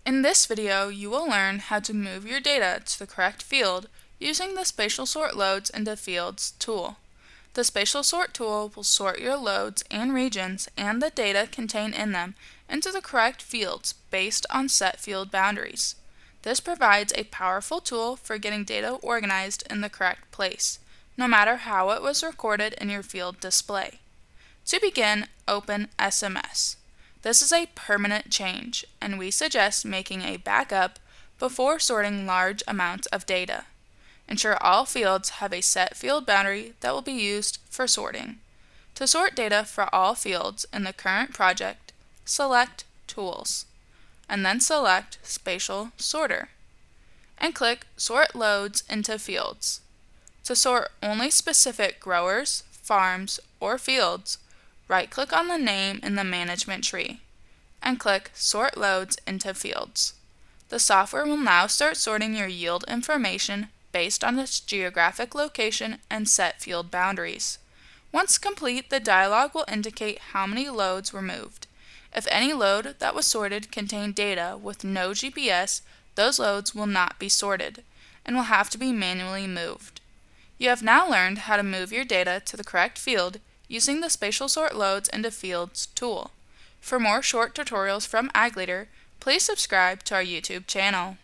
In this video, you will learn how to move your data to the correct field using the Spatial Sort Loads into Fields tool. The Spatial Sort tool will sort your loads and regions and the data contained in them into the correct fields based on set field boundaries. This provides a powerful tool for getting data organized in the correct place, no matter how it was recorded in your field display. To begin, open SMS. This is a permanent change, and we suggest making a backup before sorting large amounts of data. Ensure all fields have a set field boundary that will be used for sorting. To sort data for all fields in the current project, select Tools, and then select Spatial Sorter, and click Sort Loads into Fields. To sort only specific growers, farms, or fields, right-click on the name in the management tree, and click Sort Loads into Fields. The software will now start sorting your yield information based on its geographic location and set field boundaries. Once complete, the dialog will indicate how many loads were moved. If any load that was sorted contained data with no GPS, those loads will not be sorted and will have to be manually moved. You have now learned how to move your data to the correct field using the Spatial Sort Loads into Fields tool. For more short tutorials from AgLeader, please subscribe to our YouTube channel.